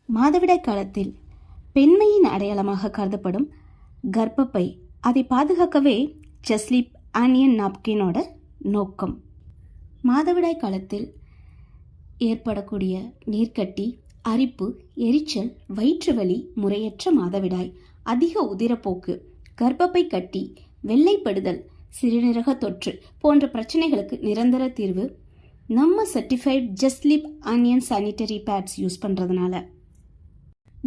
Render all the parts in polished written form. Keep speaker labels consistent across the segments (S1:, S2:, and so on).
S1: மாதவிடாய் காலத்தில் பெண்மையின் அடையாளமாக கருதப்படும் கர்ப்பப்பை, அதை பாதுகாக்கவே ஜஸ்லீப் ஆனியன் நாப்கினோட நோக்கம். மாதவிடாய் காலத்தில் ஏற்படக்கூடிய நீர்க்கட்டி, அரிப்பு, எரிச்சல், வயிற்று வலி, முறையற்ற மாதவிடாய், அதிக உதிரப்போக்கு, கர்ப்பப்பை கட்டி, வெள்ளைப்படுதல், சிறுநீரக தொற்று போன்ற பிரச்சனைகளுக்கு நிரந்தர தீர்வு நம்ம சர்டிஃபைட் ஜஸ்லீப் ஆனியன் சானிட்டரி பேட்ஸ் யூஸ் பண்ணுறதுனால.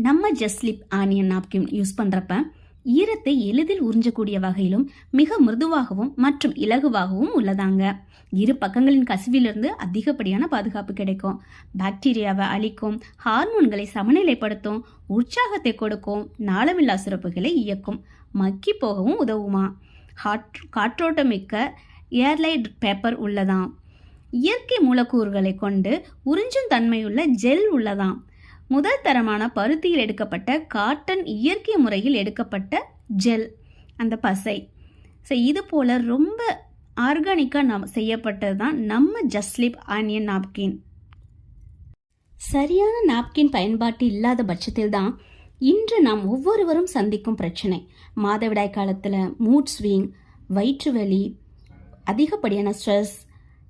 S1: நம்ம ஜஸ்லீப் ஆனியன் நாப்கின் யூஸ் பண்ணுறப்ப ஈரத்தை எளிதில் உறிஞ்சக்கூடிய வகையிலும் மிக மிருதுவாகவும் மற்றும் இலகுவாகவும் உள்ளதாங்க. இரு பக்கங்களின் கசிவிலிருந்து அதிகப்படியான பாதுகாப்பு கிடைக்கும். பாக்டீரியாவை அழிக்கும், ஹார்மோன்களை சமநிலைப்படுத்தும், உற்சாகத்தை கொடுக்கும், நாளமில்லா சுரப்புகளை இயக்கும், மக்கி போகவும் உதவுமா. காற்றோட்டமிக்க ஏர்லைட் பேப்பர் உள்ளதாம். இயற்கை மூலக்கூறுகளை கொண்டு உறிஞ்சும் தன்மையுள்ள ஜெல் உள்ளதாம். முதல் தரமான பருத்தியில் எடுக்கப்பட்ட காட்டன், இயற்கை முறையில் எடுக்கப்பட்ட ஜெல், அந்த பசை. ஸோ இது போல் ரொம்ப ஆர்கானிக்காக செய்யப்பட்டது தான் நம்ம ஜஸ்லீப் ஆனியன் நாப்கின். சரியான நாப்கின் பயன்பாட்டு இல்லாத பட்சத்தில் தான் இன்று நாம் ஒவ்வொருவரும் சந்திக்கும் பிரச்சனை. மாதவிடாய் காலத்தில் மூட் ஸ்விங், வயிற்று வலி, அதிகப்படியான ஸ்ட்ரெஸ்,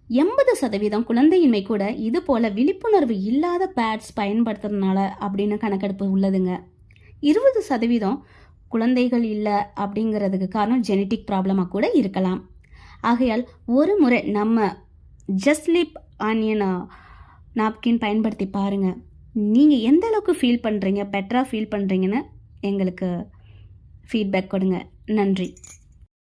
S1: 80% குழந்தையின்மை கூட இது போல விழிப்புணர்வு இல்லாத பேட்ஸ் பயன்படுத்துறதுனால அப்படின்னு கணக்கெடுப்பு உள்ளதுங்க. 20% குழந்தைகள் இல்லை அப்படிங்கிறதுக்கு காரணம் ஜெனட்டிக் ப்ராப்ளமாக கூட இருக்கலாம். ஆகையால் ஒரு முறை நம்ம ஜஸ்லீப் ஆனியன் நாப்கின் பயன்படுத்தி பாருங்கள். நீங்கள் எந்த அளவுக்கு ஃபீல் பண்ணுறீங்க, பெட்டராக ஃபீல் பண்ணுறீங்கன்னு எங்களுக்கு ஃபீட்பேக் கொடுங்க. நன்றி.